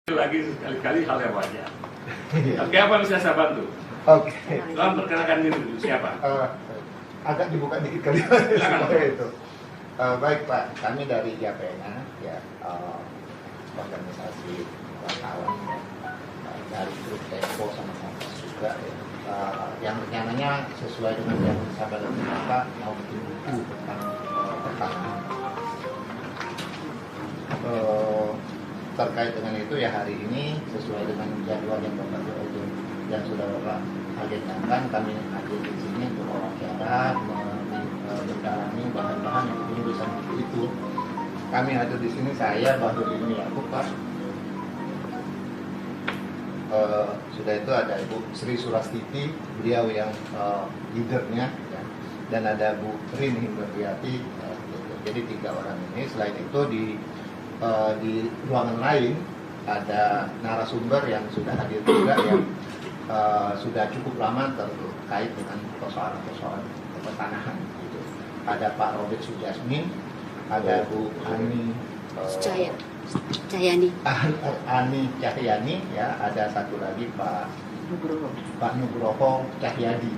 Lagi sekali-kali hal yang wajar. Oke, apa bisa saya bantu? Oke. Tolong perkenalkan diri dulu, siapa? Agak dibuka dikit kali itu. Baik Pak, kami dari JAPENA ya, organisasi wartawan ya, dari grup Tempo sama Kompas juga ya. Yang rencananya sesuai dengan yang disampaikan Bapak mau bikin buku tentang pertahanan. Terkait dengan itu ya hari ini sesuai dengan jadwal yang sudah Bapak agendakan, kami hadir di sini untuk wawancara, mendalami bahan-bahan yang ini bisa itu. Kami hadir di sini, saya Bahrudin Yakub Pak. Sudah itu ada Ibu Sri Surastiti, beliau yang leadernya ya. Dan ada Bu Rini Hindriati, jadi 3 orang ini. Selain itu di ruangan lain ada narasumber yang sudah hadir juga yang sudah cukup lama terkait dengan persoalan-persoalan pertanahan gitu. Ada Pak Robert Sujasmin, ada Bu Ani Cahyani, Ani Cahyani ya, ada satu lagi Pak Nugroho Cahyadi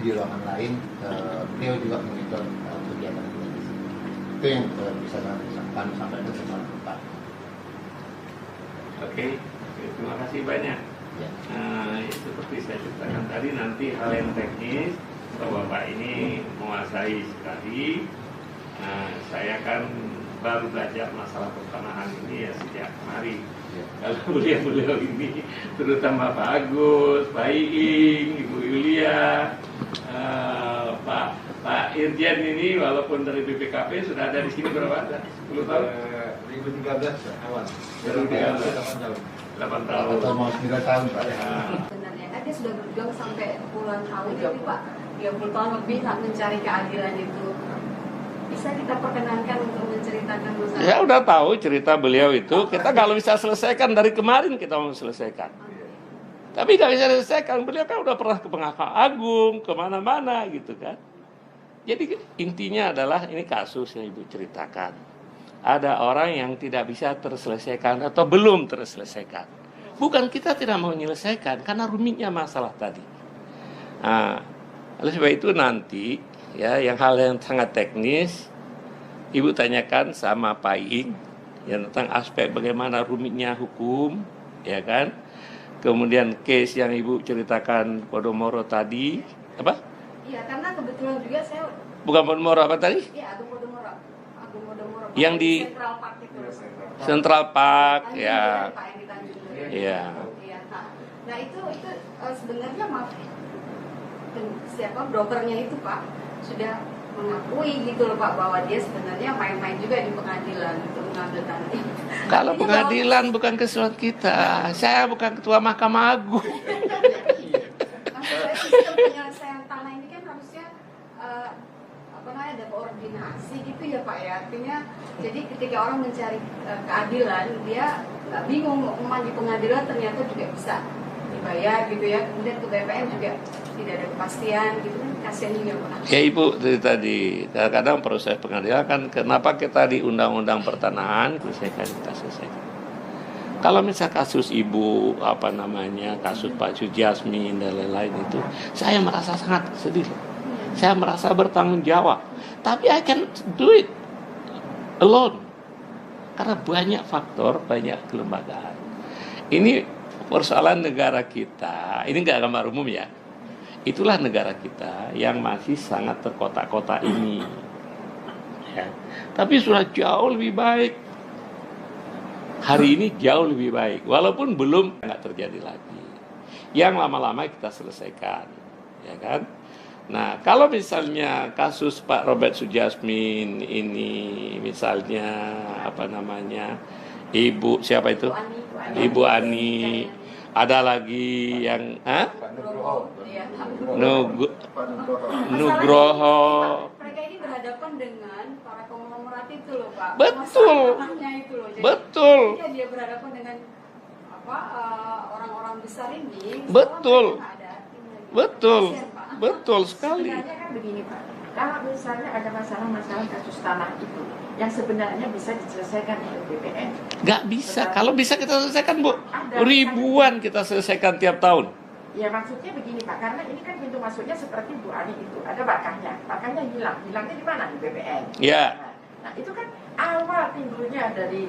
di ruangan lain. Beliau juga monitor kegiatan di sini. Itu yang bisa kami sampaikan kepada Pak. Oke, terima kasih banyak. Ya. Seperti saya ceritakan tadi, nanti hal yang teknis bahwa Bapak ini menguasai sekali. Saya kan baru belajar masalah pertanahan ini ya sejak kemarin. Ya. Kalau beliau ini, terutama Pak Agus, Pak Iing, Ibu Yulia, Pak Irjen ini walaupun dari BPKP sudah ada di sini berapa? 10 tahun? 2013 awal. 2013. 8 tahun. Atau mau 9 tahun Pak. Sebenarnya kan dia sudah berjuang sampai puluhan tahun, jadi Pak 30 tahun lebih mencari keadilan itu. Bisa kita perkenankan untuk menceritakan masalah? Ya udah tahu cerita beliau itu. Kita kalau bisa selesaikan dari kemarin kita mau selesaikan. Tapi nggak bisa selesaikan. Beliau kan udah pernah ke Mahkamah Agung, kemana-mana gitu kan. Jadi intinya adalah ini kasus yang Ibu ceritakan. Ada orang yang tidak bisa terselesaikan atau belum terselesaikan. Bukan kita tidak mau menyelesaikan karena rumitnya masalah tadi. Oleh sebab itu nanti ya yang hal yang sangat teknis Ibu tanyakan sama Pak Iing yang tentang aspek bagaimana rumitnya hukum, ya kan? Kemudian case yang Ibu ceritakan Podomoro tadi, apa? Iya, karena kebetulan juga saya bukan Podomoro apa tadi? Iya, Agung Podomoro. Yang di Central Park itu. Central Park ya. Pak yang di Tanjung Duren. Iya. Iya. Nah, itu sebenarnya siapa brokernya itu Pak sudah mengakui gitu loh Pak bahwa dia sebenarnya main-main juga di pengadilan untuk mengambil tanah. Kalau pengadilan bukan kesulitan kita. Saya bukan ketua Mahkamah Agung. Maksud saya sistem penyelesaian tanah ini kan harusnya ada koordinasi gitu ya Pak ya. Artinya jadi ketika orang mencari keadilan dia nggak bingung mau di pengadilan ternyata juga bisa dibayar gitu ya. Kemudian ke BPN juga tidak ada kepastian gitu kan, kasihan juga Pak. Ya Ibu dari tadi kadang-kadang proses pengadilan kan kenapa kita di undang-undang pertanahan kita selesaikan. Kalau misal kasus Ibu kasus Pak Sujasmin dan lain-lain itu, saya merasa sangat sedih. Saya merasa bertanggung jawab. Tapi I can do it alone. Karena banyak faktor, banyak kelembagaan. Ini persoalan negara kita. Ini nggak gambar umum ya. Itulah negara kita yang masih sangat terkotak-kotak ini. Ya. Tapi sudah jauh lebih baik. Hari ini jauh lebih baik. Walaupun belum nggak terjadi lagi. Yang lama-lama kita selesaikan. Ya kan? Nah, kalau misalnya kasus Pak Robert Sujasmin ini misalnya Ibu siapa itu? Ibu Ani. Ada lagi yang Nugroho. Mereka ini berhadapan dengan para konglomerat itu loh Pak. Betul. Itu loh. Jadi, betul. Dia berhadapan dengan orang-orang besar ini. Betul. Ada betul. Kasian, Pak. Betul sekali. Sebenarnya kan begini Pak. Kalau Kalau misalnya ada masalah-masalah kasus tanah itu yang sebenarnya bisa diselesaikan oleh BPN. Nggak bisa. Betul. Kalau bisa kita selesaikan, Bu. Ada, Ribuan kita selesaikan tiap tahun. Ya maksudnya begini Pak, karena ini kan pintu masuknya seperti Bu Ani itu, ada bakahnya hilang. Hilangnya di mana? Di BPN. Ya. Nah itu kan awal timbulnya dari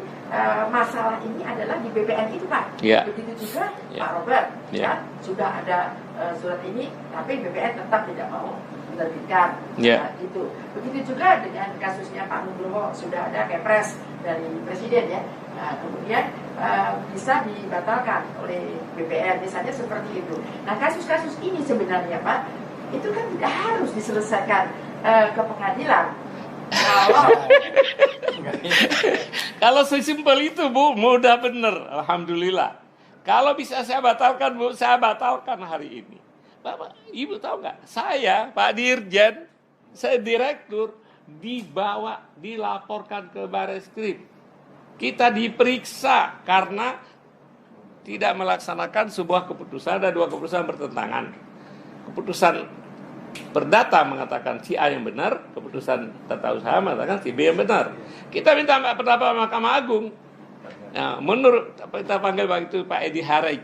masalah ini adalah di BPN itu Pak. Ya. Begitu juga Ya. Pak Robert, Ya. kan sudah ada surat ini, tapi BPN tetap tidak mau menerbitkan. Ya. Nah, gitu. Begitu juga dengan kasusnya Pak Nugroho, sudah ada kepres dari Presiden ya. Nah, kemudian bisa dibatalkan oleh BPN, misalnya seperti itu. Nah kasus-kasus ini sebenarnya Pak, itu kan tidak harus diselesaikan ke pengadilan. Kalau sesimpel itu, Bu, mudah bener. Alhamdulillah. Kalau bisa saya batalkan, Bu, saya batalkan hari ini. Bapak, Ibu tahu nggak? Saya, Pak Dirjen, saya direktur, dilaporkan ke Bareskrim. Kita diperiksa karena tidak melaksanakan sebuah keputusan, ada dua keputusan bertentangan. Keputusan perdata mengatakan si A yang benar, keputusan tata usaha mengatakan si B yang benar. Kita minta pendapat Mahkamah Agung. Nah, menurut apa kita panggil waktu itu Pak Edi Harij,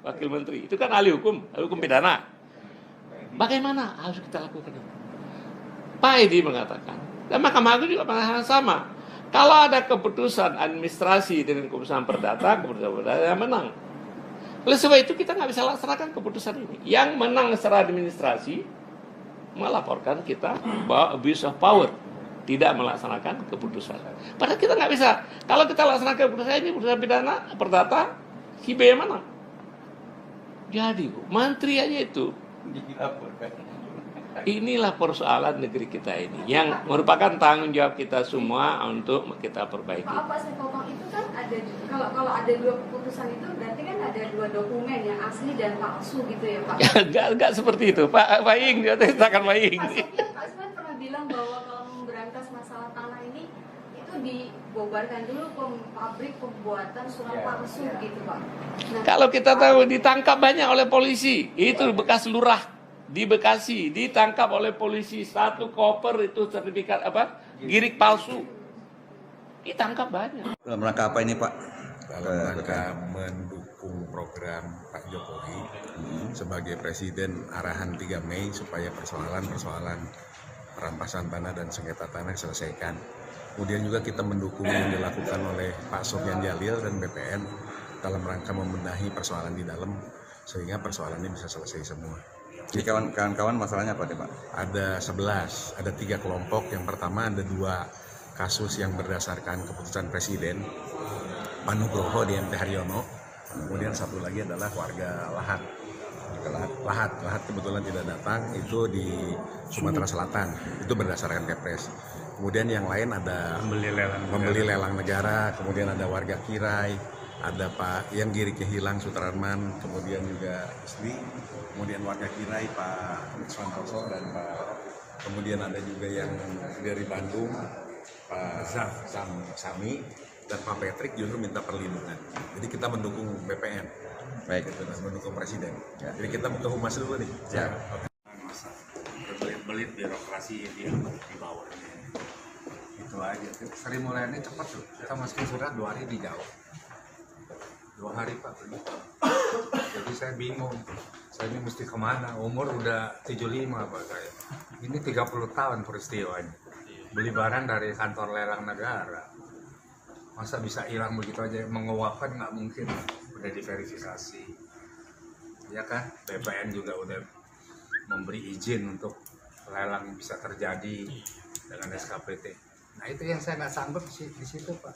Wakil Menteri, itu kan ahli hukum pidana. Bagaimana harus kita lakukan itu? Pak Edi mengatakan, dan Mahkamah Agung juga mengatakan sama. Kalau ada keputusan administrasi dengan keputusan perdata yang menang. Oleh sebab itu kita nggak bisa laksanakan keputusan ini. Yang menang secara administrasi melaporkan kita bahwa abuse of power, tidak melaksanakan keputusan. Padahal kita nggak bisa. Kalau kita laksanakan keputusan ini, keputusan pidana perdata, si B yang menang. Jadi, Bu, menteri aja itu. Inilah persoalan negeri kita ini yang merupakan tanggung jawab kita semua untuk kita perbaiki. Pak saya potong, itu kan ada, kalau ada dua keputusan itu berarti kan ada dua dokumen yang asli dan palsu gitu ya Pak? Enggak seperti itu, Pak Ing, dia ceritakan Pak Ing. Pak Sofyan pernah bilang bahwa kalau memberantas masalah tanah ini itu dibubarkan dulu pabrik pembuatan surat palsu gitu Pak. Nah, Kalau kita tahu ditangkap banyak oleh polisi, itu bekas lurah di Bekasi ditangkap oleh polisi, 1 koper itu sertifikat girik palsu, ditangkap banyak. Dalam rangka apa ini Pak? Dalam rangka mendukung program Pak Jokowi sebagai Presiden, arahan 3 Mei supaya persoalan-persoalan perampasan tanah dan sengketa tanah selesaikan. Kemudian juga kita mendukung yang dilakukan oleh Pak Sofyan Djalil dan BPN dalam rangka membenahi persoalan di dalam sehingga persoalan ini bisa selesai semua. Jadi kawan-kawan masalahnya apa nih Pak? Ada 11, ada 3 kelompok. Yang pertama ada 2 kasus yang berdasarkan keputusan Presiden, Pak Nugroho di MT Haryono. Kemudian satu lagi adalah warga Lahat. Lahat kebetulan tidak datang, itu di Sumatera Selatan, itu berdasarkan Kepres. Kemudian yang lain ada pembeli lelang negara, kemudian ada warga Kirai, ada Pak yang giriknya hilang Sutarman, kemudian juga Isli, kemudian warga Kirai Pak Santoso dan Pak, kemudian ada juga yang dari Bandung Pak Sami dan Pak Patrick justru minta perlindungan. Jadi kita mendukung BPN, Baik. gitu, dan mendukung Presiden. Ya. Jadi kita ke Humas dulu nih. Ya. Berbelit-belit birokrasi yang di bawah. Itu aja. Sri Mulyani cepat tuh. Kita masukin surat 2 hari dijawab. 2 hari Pak. Jadi saya bingung. Saya ini mesti kemana? Umur udah 75 Pak saya. Ini 30 tahun peristiwanya. Beli barang dari kantor lelang negara. Masa bisa hilang begitu aja? Menguapkan nggak mungkin. Udah diverifikasi. Ya kan? BPN juga udah memberi izin untuk lelang bisa terjadi dengan SKPT. Nah itu yang saya nggak sanggup di situ Pak.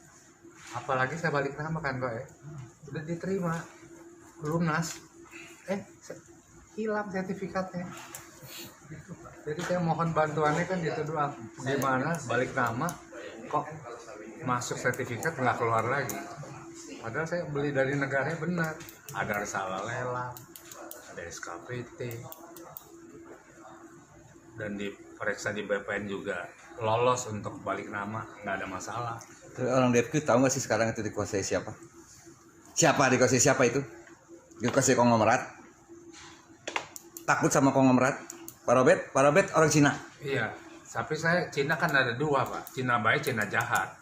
Apalagi saya balik nama kan Pak ya. Udah diterima, lunas, hilang sertifikatnya. Gitu, Pak. Jadi saya mohon bantuannya kan gitu doang. Gimana balik nama, kok masuk sertifikat nggak keluar lagi. Padahal saya beli dari negaranya benar. Ada salah lelang, ada SKPT, dan diperiksa di BPN juga lolos untuk balik nama, nggak ada masalah. Terus orang DFQ tahu nggak sih sekarang itu dikuasai siapa? Dikuasai siapa itu? Dikuasai konglomerat? Takut sama konglomerat? Pak Robert orang Cina. Iya, tapi Cina kan ada dua Pak, Cina baik, Cina jahat.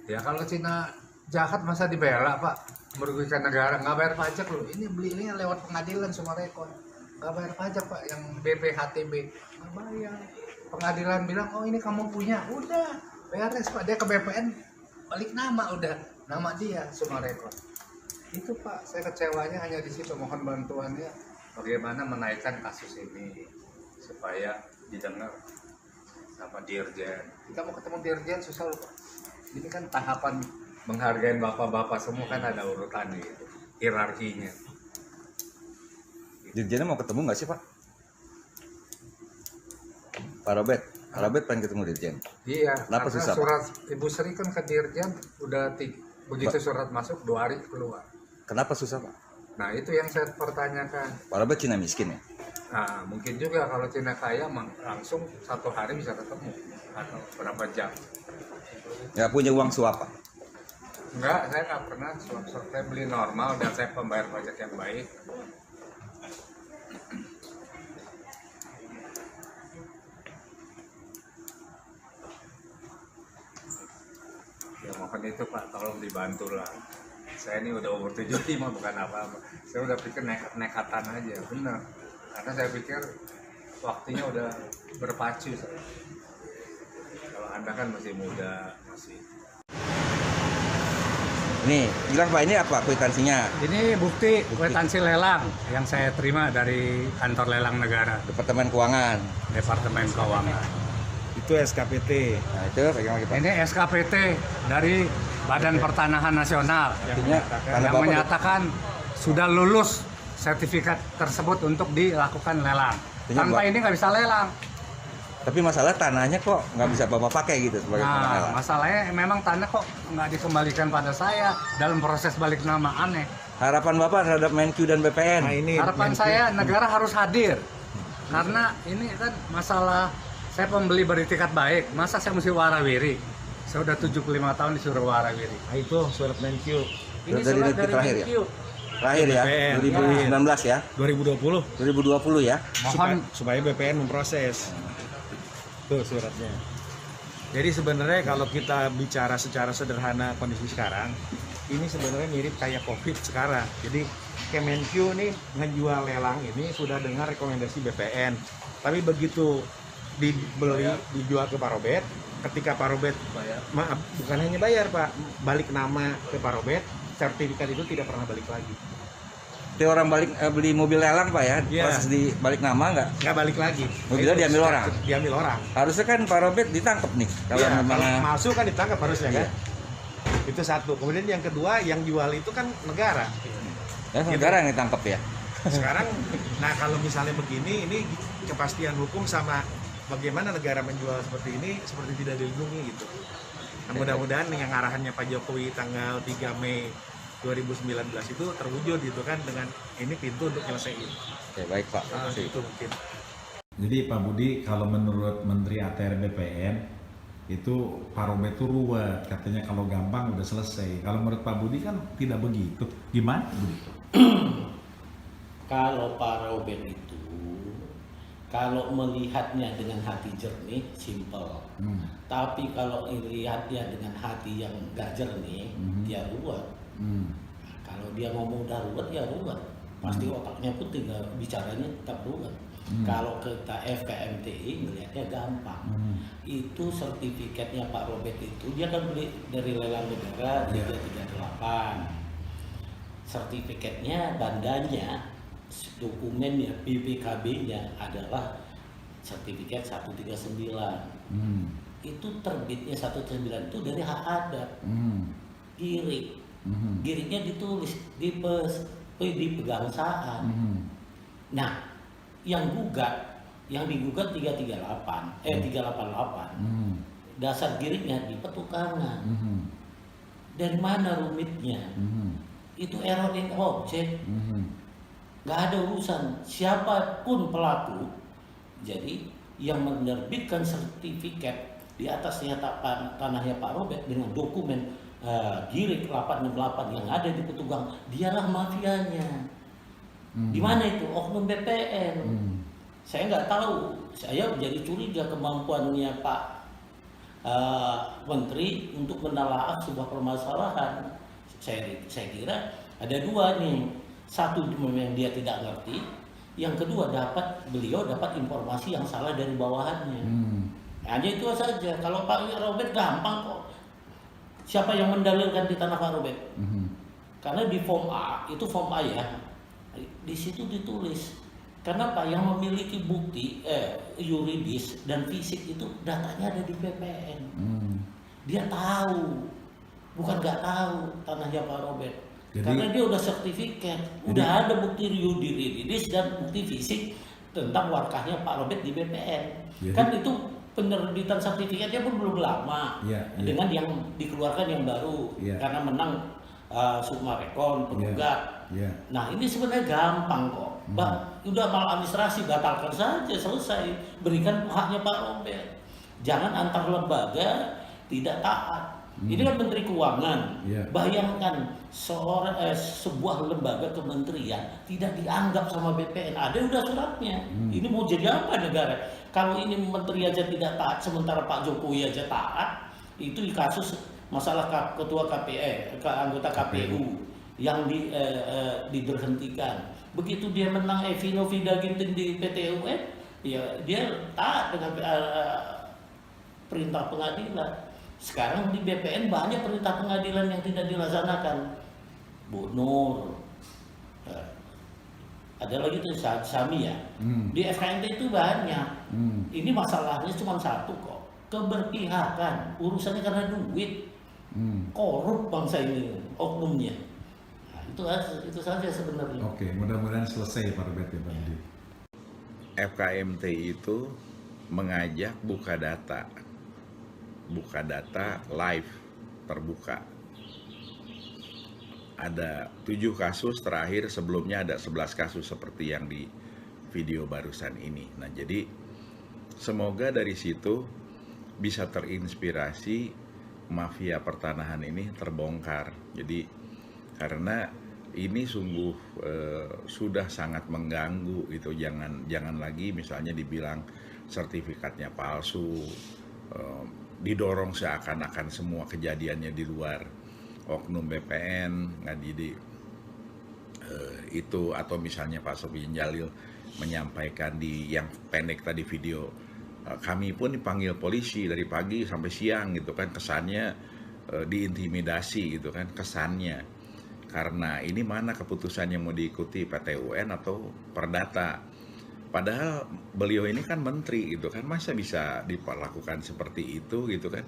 Ya kalau Cina jahat masa dibela Pak, merugikan negara, nggak bayar pajak loh. Ini belinya lewat pengadilan semua rekor, nggak bayar pajak Pak, yang BPHTB nggak bayar. Pengadilan bilang, oh ini kamu punya, udah beres Pak, dia ke BPN balik nama, udah nama dia semua rekor. Itu Pak, saya kecewanya hanya di situ. Mohon bantuannya bagaimana menaikkan kasus ini supaya didengar sama Dirjen. Kita mau ketemu Dirjen susah loh Pak. Ini kan tahapan menghargai bapak-bapak semua kan ada urutan gitu, hierarkinya. Dirjennya mau ketemu nggak sih Pak? Pak Robert pengen ketemu Dirjen. Iya, Kenapa karena susah, Pak? surat Ibu Sri kan ke Dirjen udah begitu surat masuk 2 hari keluar. Kenapa susah Pak? Nah itu yang saya pertanyakan. Pak Robert Cina miskin ya? Nah mungkin juga kalau Cina kaya langsung 1 hari bisa ketemu atau berapa jam. Nggak punya uang suap Pak? Enggak, saya nggak pernah suap-suap. Saya beli normal dan saya pembayar pajak yang baik. Ya mohon itu Pak, tolong dibantu lah. Saya ini udah umur 75 bukan apa-apa. Saya udah pikir nekat-nekatan aja, benar. Karena saya pikir waktunya udah berpacu saya. Kalau Anda kan masih muda, masih. Nih, bilang Pak, ini apa kwitansinya? Ini bukti kwitansi lelang yang saya terima dari kantor lelang negara, Departemen Keuangan. Departemen Keuangan. Itu SKPT. Nah itu pegang lagi Pak. Ini SKPT dari Badan Pertanahan Nasional Artinya karena yang Bapak menyatakan sudah lulus sertifikat tersebut untuk dilakukan lelang. Artinya Tanpa ini nggak bisa lelang. tapi masalah tanahnya kok nggak bisa Bapak pakai gitu sebagai tanah Nah, lelang. masalahnya memang tanah kok nggak dikembalikan pada saya dalam proses balik nama, aneh. Harapan Bapak terhadap Menq dan BPN? Nah, ini Harapan saya negara harus hadir karena ini kan masalah saya pembeli beritikat baik, masa saya mesti warawiri? Saya udah 75 tahun disuruh warawiri. Nah, itu surat Menq Ini Dari surat detik dari terakhir ya? Menq. Terakhir ya, BPN. 2019 ya, 2020 2020 ya. Mohon supaya BPN memproses. Tuh suratnya. Jadi sebenarnya kalau kita bicara secara sederhana kondisi sekarang, ini sebenarnya mirip kayak COVID sekarang. Jadi Kemenq nih ngejual lelang ini sudah dengar rekomendasi BPN. Tapi begitu dijual ke Pak Robert, ketika Pak Robert maaf bukan hanya bayar Pak, balik nama ke Pak Robert, sertifikat itu tidak pernah balik lagi. Itu orang beli mobil lelang Pak ya, Iya. proses di balik nama Nggak balik lagi. Mobilnya Itu diambil orang? Diambil orang. harusnya kan Pak Robert ditangkap nih kalau Iya, memang kalau masuk kan ditangkap harusnya kan. Iya. Itu satu. Kemudian yang kedua, yang jual itu kan negara. ya, negara yang ditangkap ya. Sekarang, nah kalau misalnya begini, ini kepastian hukum sama bagaimana negara menjual seperti ini seperti tidak dilindungi gitu. Nah, mudah-mudahan yang arahannya Pak Jokowi tanggal 3 Mei 2019 itu terwujud gitu kan, dengan ini pintu untuk nyelesain. Oke, baik Pak. Terima kasih. Itu mungkin. Jadi Pak Budi, kalau menurut Menteri ATR BPN itu Pak Robert itu ruwet, katanya kalau gampang udah selesai. Kalau menurut Pak Budi kan tidak begitu. Gimana Budi? Kalau Pak Robert itu, kalau melihatnya dengan hati jernih, simple. Tapi kalau melihatnya dengan hati yang gak jernih, dia ruwet. Nah, kalau dia ngomong udah ruwet, ya ruwet. Pasti otaknya pun tinggal bicaranya tetap ruwet. Kalau kita FKMTI melihatnya gampang. Itu sertifikatnya Pak Robert itu, dia kan beli dari lelang negara 338. Sertifikatnya, bandanya, dokumennya, BPKB-nya adalah sertifikat 139. Itu terbitnya 139 itu dari hak adat. Girik. Giriknya ditulis di pegangsaan. Nah, yang digugat 388. Dasar giriknya di petukangan. Dari mana rumitnya? Itu error in object. Nggak ada urusan siapapun pelaku. Jadi yang menerbitkan sertifikat di atasnya tanahnya Pak Robert dengan dokumen Girik 868 yang ada di Petugang, dialah mafianya. Di mana itu? Oknum BPN. Saya nggak tahu, saya menjadi curiga kemampuannya Pak Menteri untuk menelaah sebuah permasalahan. Saya kira ada dua nih, satu memang dia tidak ngerti, yang kedua beliau dapat informasi yang salah dari bawahannya. Hanya itu saja. Kalau Pak Robert gampang kok. Siapa yang mendalilkan di tanah Pak Robert? Karena di form A, itu form A ya, di situ ditulis. Kenapa? Yang memiliki bukti yuridis dan fisik itu datanya ada di BPN. Dia tahu, bukan nggak tahu tanahnya Pak Robert. Jadi, karena dia udah sertifikat, udah ada bukti yuridis dan bukti fisik tentang warkahnya Pak Robert di BPN. Kan itu penerbitan sertifikatnya pun belum lama dengan yang dikeluarkan yang baru karena menang Sukmarekon, penggugat. Nah ini sebenarnya gampang kok. Udah maladministrasi, batalkan saja, selesai. Berikan haknya Pak Robert. Jangan antar lembaga tidak taat. Ini kan Menteri Keuangan. Bayangkan sebuah lembaga kementerian tidak dianggap sama BPN. Ada udah suratnya. Ini mau jadi apa negara? Kalau ini menteri aja tidak taat, sementara Pak Jokowi aja taat, itu di kasus masalah ketua anggota KPU yang diberhentikan. Begitu dia menang Evi Novida Ginting di PT UN, ya dia taat dengan perintah pengadilan. Sekarang di BPN banyak perintah pengadilan yang tidak dilaksanakan. Bu Nur, ada lagi tuh Sami ya. Di FKNT itu banyak. Ini masalahnya cuma satu kok, keberpihakan. Urusannya karena duit. Korup bangsa ini oknumnya. Itu saja sebenarnya. Oke, mudah-mudahan selesai Pak Robert ya Pak Budi. FKMT itu mengajak buka data live terbuka. Ada 7 kasus terakhir, sebelumnya ada 11 kasus seperti yang di video barusan ini. Nah jadi semoga dari situ bisa terinspirasi mafia pertanahan ini terbongkar. Jadi karena ini sungguh sudah sangat mengganggu gitu. Jangan lagi misalnya dibilang sertifikatnya palsu, didorong seakan-akan semua kejadiannya di luar oknum BPN, nggak itu, atau misalnya Pak Sofian Jalil menyampaikan di yang pendek tadi video, kami pun dipanggil polisi dari pagi sampai siang gitu kan, kesannya diintimidasi gitu kan kesannya, karena ini mana keputusan yang mau diikuti PT UN atau Perdata. Padahal beliau ini kan menteri gitu kan, masa bisa diperlakukan seperti itu gitu kan.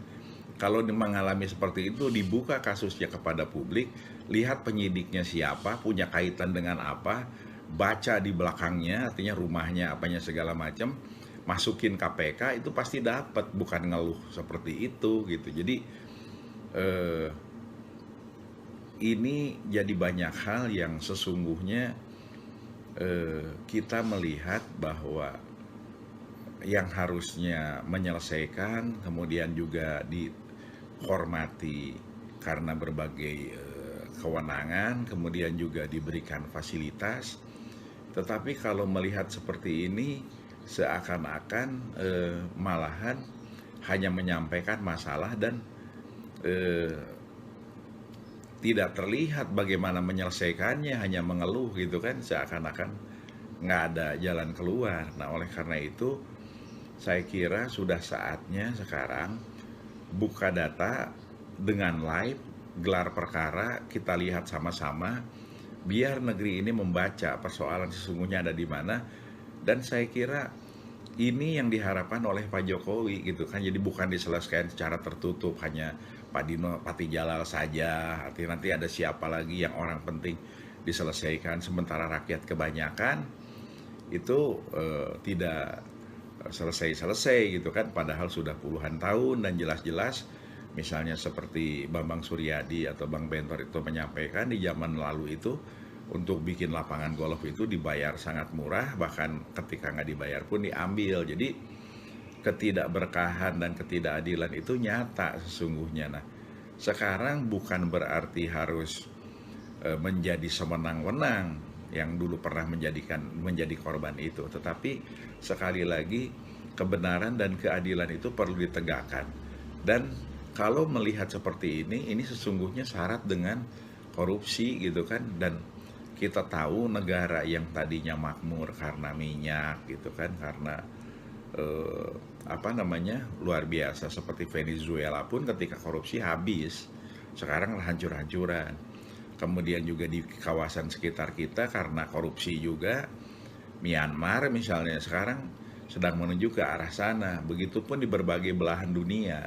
Kalau mengalami seperti itu, dibuka kasusnya kepada publik, lihat penyidiknya siapa, punya kaitan dengan apa, baca di belakangnya, artinya rumahnya, apanya segala macam, masukin KPK, itu pasti dapat, bukan ngeluh seperti itu gitu. Jadi ini jadi banyak hal yang sesungguhnya kita melihat bahwa yang harusnya menyelesaikan, kemudian juga dihormati karena berbagai kewenangan, kemudian juga diberikan fasilitas. Tetapi kalau melihat seperti ini, seakan-akan malahan hanya menyampaikan masalah dan tidak terlihat bagaimana menyelesaikannya, hanya mengeluh gitu kan, seakan-akan nggak ada jalan keluar. Nah oleh karena itu saya kira sudah saatnya sekarang buka data dengan live, gelar perkara, kita lihat sama-sama, biar negeri ini membaca persoalan sesungguhnya ada di mana. Dan saya kira ini yang diharapkan oleh Pak Jokowi gitu kan, jadi bukan diselesaikan secara tertutup, hanya Pak Dino Patijalal saja, artinya nanti ada siapa lagi yang orang penting diselesaikan, sementara rakyat kebanyakan itu tidak selesai-selesai gitu kan, padahal sudah puluhan tahun. Dan jelas-jelas misalnya seperti Bambang Suryadi atau Bang Bentor itu menyampaikan di zaman lalu itu untuk bikin lapangan golf itu dibayar sangat murah, bahkan ketika nggak dibayar pun diambil. Jadi ketidakberkahan dan ketidakadilan itu nyata sesungguhnya. Nah sekarang bukan berarti harus menjadi sewenang-wenang yang dulu pernah menjadi korban itu. Tetapi sekali lagi kebenaran dan keadilan itu perlu ditegakkan. Dan kalau melihat seperti ini sesungguhnya syarat dengan korupsi gitu kan. Dan kita tahu negara yang tadinya makmur karena minyak gitu kan, karena luar biasa seperti Venezuela pun ketika korupsi habis, sekarang hancur-hancuran. Kemudian juga di kawasan sekitar kita karena korupsi juga, Myanmar misalnya sekarang sedang menuju ke arah sana. Begitupun di berbagai belahan dunia,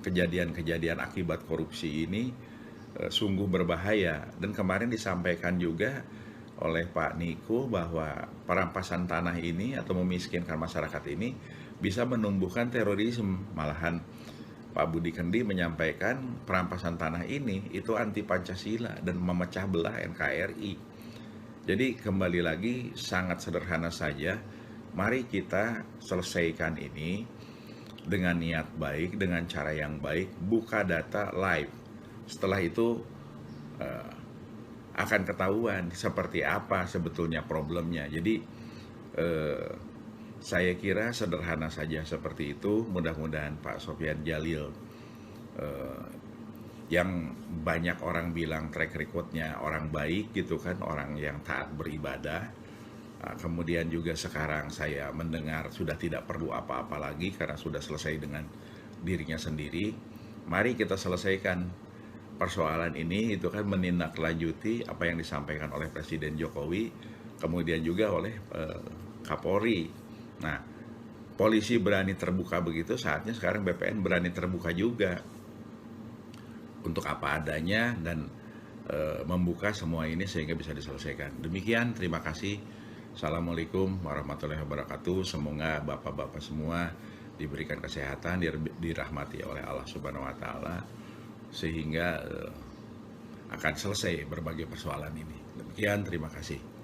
kejadian-kejadian akibat korupsi ini sungguh berbahaya. Dan kemarin disampaikan juga oleh Pak Niko bahwa perampasan tanah ini atau memiskinkan masyarakat ini bisa menumbuhkan terorisme. Malahan Pak Budi Kendi menyampaikan perampasan tanah ini itu anti Pancasila dan memecah belah NKRI. Jadi kembali lagi sangat sederhana saja, mari kita selesaikan ini dengan niat baik, dengan cara yang baik, buka data live. Setelah itu akan ketahuan seperti apa sebetulnya problemnya. Jadi saya kira sederhana saja seperti itu. Mudah-mudahan Pak Sofyan Djalil yang banyak orang bilang track recordnya orang baik gitu kan, orang yang taat beribadah. Kemudian juga sekarang saya mendengar sudah tidak perlu apa-apa lagi karena sudah selesai dengan dirinya sendiri. Mari kita selesaikan persoalan ini, itu kan menindaklanjuti apa yang disampaikan oleh Presiden Jokowi, kemudian juga oleh Kapolri. Nah, polisi berani terbuka begitu, saatnya sekarang BPN berani terbuka juga untuk apa adanya dan membuka semua ini sehingga bisa diselesaikan. Demikian, terima kasih. Assalamualaikum warahmatullahi wabarakatuh. Semoga bapak-bapak semua diberikan kesehatan, dirahmati oleh Allah Subhanahu wa Ta'ala, sehingga akan selesai berbagai persoalan ini. Demikian, terima kasih.